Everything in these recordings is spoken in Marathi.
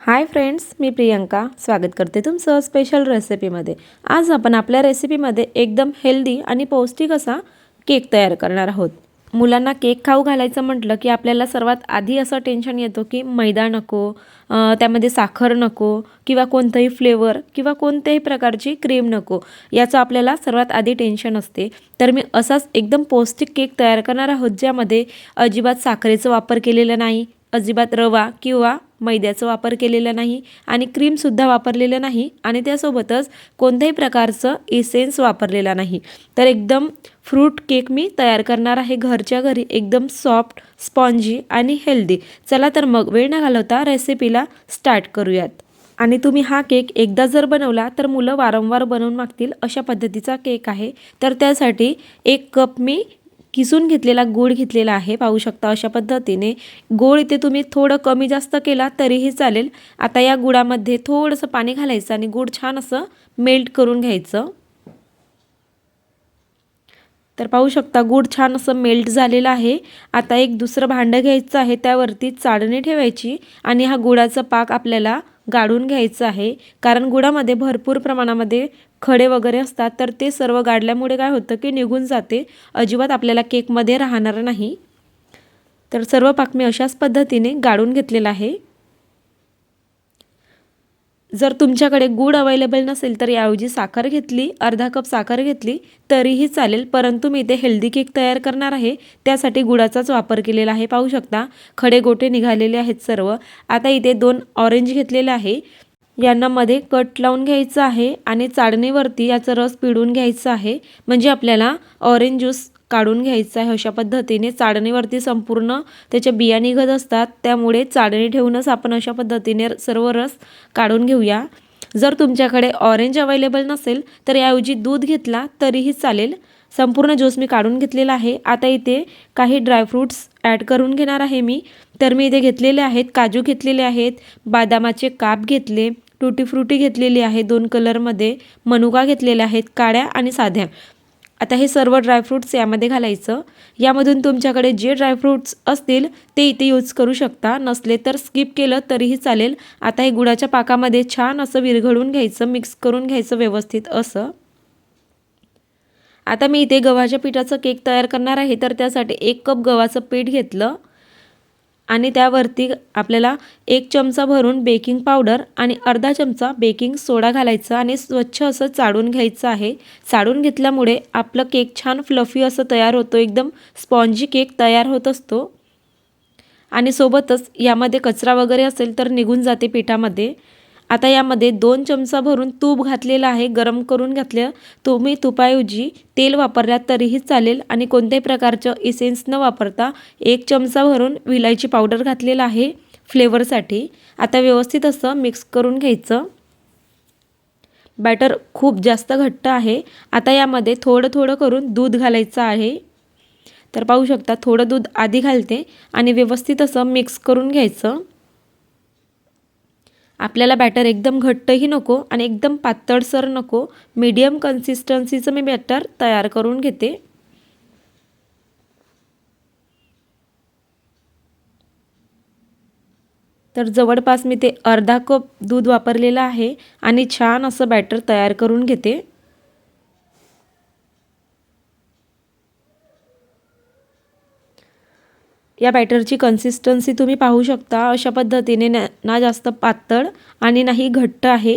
हाय फ्रेंड्स, मी प्रियंका स्वागत करते तुमचं स्पेशल रेसिपीमध्ये। आज आपण आपल्या रेसिपीमध्ये एकदम हेल्दी आणि पौष्टिक असा केक तयार करणार आहोत। मुलांना केक खाऊ घालायचं म्हटलं की आपल्याला सर्वात आधी असं टेन्शन येतो की मैदा नको, त्यामध्ये साखर नको किंवा कोणताही फ्लेवर किंवा कोणत्याही प्रकारची क्रीम नको, याचं आपल्याला सर्वात आधी टेन्शन असते। तर मी असाच एकदम पौष्टिक केक तयार करणार आहोत, ज्यामध्ये अजिबात साखरेचा वापर केलेला नाही, अजिबात रवा किंवा मैद्याचा वापर केलेला नाही आणि क्रीमसुद्धा वापरलेलं नाही आणि त्यासोबतच कोणत्याही प्रकारचं इसेन्स वापरलेला नाही। तर एकदम फ्रूट केक मी तयार करणार आहे घरच्या घरी, एकदम सॉफ्ट, स्पॉन्जी आणि हेल्दी। चला तर मग वेळ न घालवता रेसिपीला स्टार्ट करूयात। आणि तुम्ही हा केक एकदा जर बनवला तर मुलं वारंवार बनवून मागतील अशा पद्धतीचा केक आहे। तर त्यासाठी 1 कप मी किसून घेतलेला गूळ घेतलेला आहे, पाहू शकता अशा पद्धतीने। गूळ इथे तुम्ही थोडं कमी जास्त केला तरीही चालेल। आता या गुळामध्ये थोडंसं पाणी घालायचं आणि गूळ छान असं मेल्ट करून घ्यायचं। तर पाहू शकता गूळ छान असं मेल्ट झालेला आहे। आता एक दुसरं भांडं घ्यायचं आहे, त्यावरती चाळणी ठेवायची आणि हा गुळाचा पाक आपल्याला गाळून घ्यायचं आहे। कारण गुळामध्ये भरपूर प्रमाणामध्ये खडे वगैरे असतात, तर ते सर्व गाळल्यामुळे काय होतं की निघून जाते, अजिबात आपल्याला केकमध्ये राहणार नाही। तर सर्व पाक मी अशाच पद्धतीने गाळून घेतलेला आहे। जर तुमच्याकडे गूळ अवेलेबल नसेल तर याऐवजी साखर घेतली, अर्धा कप साखर घेतली तरीही चालेल, परंतु मी इथे हेल्दी केक तयार करणार आहे त्यासाठी गुळाचाच वापर केलेला आहे। पाहू शकता खडे गोटे निघालेले आहेत सर्व। आता इथे 2 ऑरेंज घेतलेले आहे, यांना मध्ये कट लावून घ्यायचं आहे आणि चाळणीवरती याचा रस पिळून घ्यायचा आहे, म्हणजे आपल्याला ऑरेंज ज्यूस काढून घ्यायचा आहे। अशा पद्धतीने चाळणीवरती संपूर्ण त्याच्या बिया निघत असतात, त्यामुळे चाळणी ठेवूनच आपण अशा पद्धतीने सर्व रस काढून घेऊया। जर तुमच्याकडे ऑरेंज अवेलेबल नसेल तर याऐवजी दूध घेतला तरीही चालेल। संपूर्ण ज्यूस मी काढून घेतलेला आहे। आता इथे काही ड्रायफ्रूट्स ॲड करून घेणार आहे मी। तर मी इथे घेतलेले आहेत, काजू घेतलेले आहेत, बदामाचे काप घेतले, टूटी फ्रुटी घेतलेली आहे 2 कलरमध्ये, मनुका घेतलेले आहेत काळ्या आणि साध्या। आता हे सर्व ड्रायफ्रूट्स यामध्ये घालायचं। यामधून तुमच्याकडे जे ड्रायफ्रूट्स असतील ते इथे यूज करू शकता, नसले तर स्किप केलं तरीही चालेल। आता हे गुळाच्या पाकामध्ये छान असं विरघळून घ्यायचं, मिक्स करून घ्यायचं व्यवस्थित असं। आता मी इथे गव्हाच्या पिठाचं केक तयार करणार आहे, तर त्यासाठी 1 कप गव्हाचं पीठ घेतलं आणि त्यावरती आपल्याला 1 चमचा भरून बेकिंग पावडर आणि अर्धा चमचा बेकिंग सोडा घालायचा आणि स्वच्छ असं चाळून घ्यायचं आहे। चाळून घेतल्यामुळे आपलं केक छान फ्लफी असं तयार होतो, एकदम स्पॉन्जी केक तयार होत असतो आणि सोबतच यामध्ये कचरा वगैरे असेल तर निघून जाते पिठामध्ये। आता यामध्ये 2 चमचा भरून तूप घातलेलं आहे, गरम करून घातलं। तुम्ही तुपाऐवजी तेल वापरल्यात तरीही चालेल आणि कोणत्याही प्रकारचं इसेन्स न वापरता 1 चमचा भरून विलायची पावडर घातलेला आहे फ्लेवरसाठी। आता व्यवस्थित असं मिक्स करून घ्यायचं। बॅटर खूप जास्त घट्ट आहे। आता यामध्ये थोडं थोडं करून दूध घालायचं आहे। तर पाहू शकता थोडं दूध आधी घालते आणि व्यवस्थित असं मिक्स करून घ्यायचं। आपल्याला बॅटर एकदम घट्टही नको आणि एकदम पातळसर नको, मीडियम कन्सिस्टन्सीचं मी बॅटर तयार करून घेते। तर जवळपास मी ते अर्धा कप दूध वापरलेलं आहे आणि छान असं बॅटर तयार करून घेते। या बॅटरची कन्सिस्टन्सी तुम्ही पाहू शकता, अशा पद्धतीने ना जास्त पातळ आणि नाही घट्ट आहे।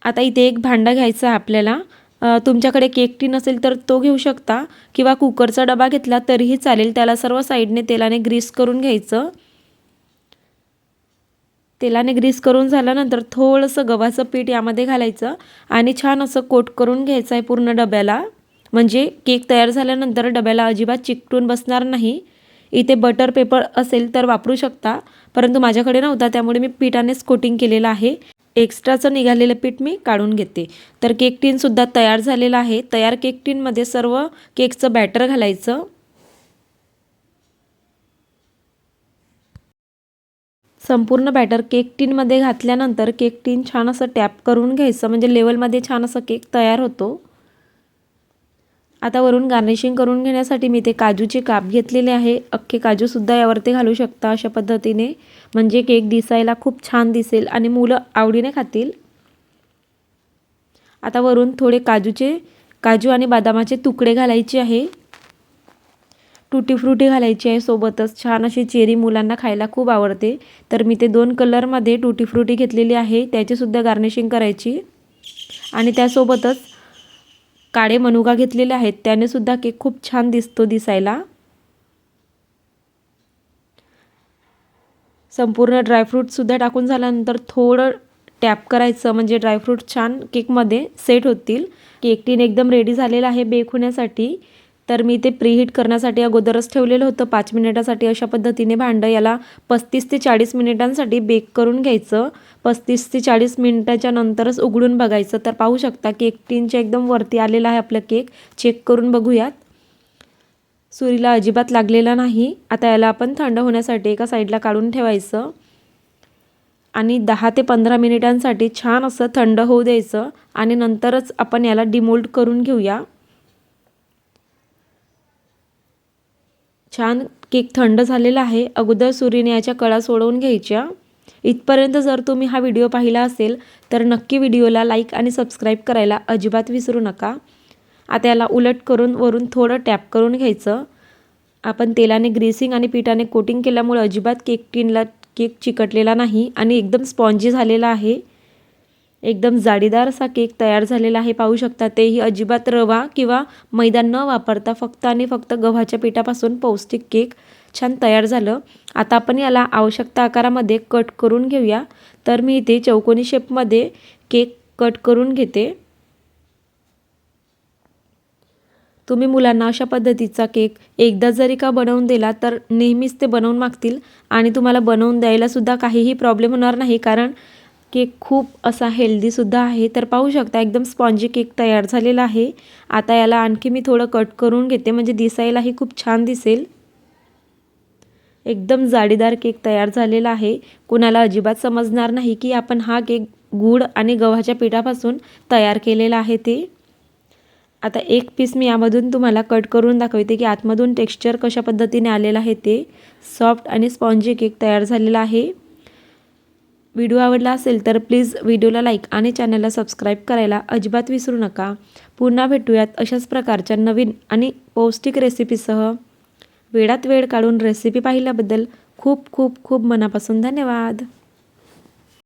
आता इथे एक भांडा घ्यायचा आहे आपल्याला। तुमच्याकडे केक टीन असेल तर तो घेऊ शकता किंवा कुकरचा डबा घेतला तरीही चालेल। त्याला सर्व साईडने तेलाने ग्रीस करून घ्यायचं। तेलाने ग्रीस करून झाल्यानंतर थोडंसं गव्हाचं पीठ यामध्ये घालायचं आणि छान असं कोट करून घ्यायचं आहे पूर्ण डब्याला, म्हणजे केक तयार झाल्यानंतर डब्याला अजिबात चिकटून बसणार नाही। इथे बटर पेपर असेल तर वापरू शकता, परंतु माझ्याकडे नव्हता त्यामुळे मी पिठानेच कोटिंग केलेलं आहे। एक्स्ट्राचं निघालेलं पीठ मी काढून घेते। तर केक टीनसुद्धा तयार झालेला आहे। तयार केक टीनमध्ये सर्व केकचं बॅटर घालायचं। संपूर्ण बॅटर केक टीनमध्ये घातल्यानंतर केक टीन छान असं टॅप करून घ्यायचं, म्हणजे लेवलमध्ये छान असं केक तयार होतो। आता वरून गार्निशिंग करून घेण्यासाठी मी ते काजूचे काप घेतलेले आहे. अख्खे काजूसुद्धा यावरती घालू शकता अशा पद्धतीने, म्हणजे केक दिसायला खूप छान दिसेल आणि मुलं आवडीने खातील. आता वरून थोडे काजू आणि बदामाचे तुकडे घालायचे आहे. टुटी फ्रुटी घालायची आहे सोबतच. छान अशी चेरी मुलांना खायला खूप आवडते, तर मी ते 2 कलरमध्ये टुटी फ्रुटी घेतलेली आहे, त्याचीसुद्धा गार्निशिंग करायची. आणि त्यासोबतच काळे मनुका घेतलेले आहेत, त्याने सुद्धा केक खूप छान दिसतो दिसायला. संपूर्ण ड्रायफ्रूटसुद्धा टाकून झाल्यानंतर थोडं टॅप करायचं, म्हणजे ड्रायफ्रूट छान केकमध्ये सेट होतील. केक टीन एकदम रेडी झालेला आहे बेक होण्यासाठी. तर मी ते प्रीहीट करण्यासाठी अगोदरच ठेवलेलं होतं 5 मिनिटासाठी. अशा पद्धतीने भांडं याला 35 ते 40 मिनिटांसाठी बेक करून घ्यायचं. 35 ते 40 मिनिटाच्या नंतरच उघडून बघायचं. तर पाहू शकता केक टीनच्या एकदम वरती आलेला आहे आपलं केक. चेक करून बघूयात. सुरीला अजिबात लागलेला नाही. आता याला आपण थंड होण्यासाठी एका साईडला काढून ठेवायचं आणि 10 ते 15 मिनिटांसाठी छान असं थंड होऊ द्यायचं आणि नंतरच आपण याला डिमोल्ड करून घेऊया. छान केक थंड झालेला आहे. अगोदर सुरीने याच्या कळा सोडवून घ्यायच्या. इथपर्यंत जर तुम्ही हा व्हिडिओ पाहिला असेल तर नक्की व्हिडिओला लाईक आणि सबस्क्राईब करायला अजिबात विसरू नका. आता याला उलट करून वरून थोडं टॅप करून घ्यायचं. आपण तेलाने ग्रीसिंग आणि पिठाने कोटिंग केल्यामुळे अजिबात केक टीनला केक चिकटलेला नाही आणि एकदम स्पॉन्जी झालेला आहे. एकदम जाडीदार असा केक तयार झालेला आहे. पाहू शकता. तेही अजिबात रवा किंवा मैदा न वापरता फक्त आणि फक्त गव्हाच्या पिठापासून पौष्टिक केक छान तयार झालं. आता आपण याला आवश्यकता आकारामध्ये कट करून घेऊया. तर मी इथे चौकोनी शेपमध्ये केक कट करून घेते. तुम्ही मुलांना अशा पद्धतीचा केक एकदा जरी का बनवून दिला तर नेहमीच ते बनवून मागतील आणि तुम्हाला बनवून द्यायलासुद्धा काहीही प्रॉब्लेम होणार नाही, कारण केक खूप असा हेल्दीसुद्धा आहे. तर पाहू शकता एकदम स्पॉन्जी केक तयार झालेला आहे. आता याला आणखी मी थोडं कट करून घेते, म्हणजे दिसायलाही खूप छान दिसेल. एकदम जाडीदार केक तयार झालेला आहे. कुणाला अजिबात समजणार नाही की आपण हा केक गूळ आणि गव्हाच्या पिठापासून तयार केलेला आहे ते. आता एक पीस मी यामधून तुम्हाला कट करून दाखवते की आतमधून टेक्स्चर कशा पद्धतीने आलेलं आहे ते. सॉफ्ट आणि स्पॉन्जी केक तयार झालेला आहे. व्हिडिओ आवडला असेल तर प्लीज व्हिडिओला लाईक आणि चॅनलला सबस्क्राईब करायला अजिबात विसरू नका. पुन्हा भेटूयात अशाच प्रकारच्या नवीन आणि पौष्टिक रेसिपीसह. वेळात वेळ काढून रेसिपी पाहिल्याबद्दल खूप खूप खूप मनापासून धन्यवाद.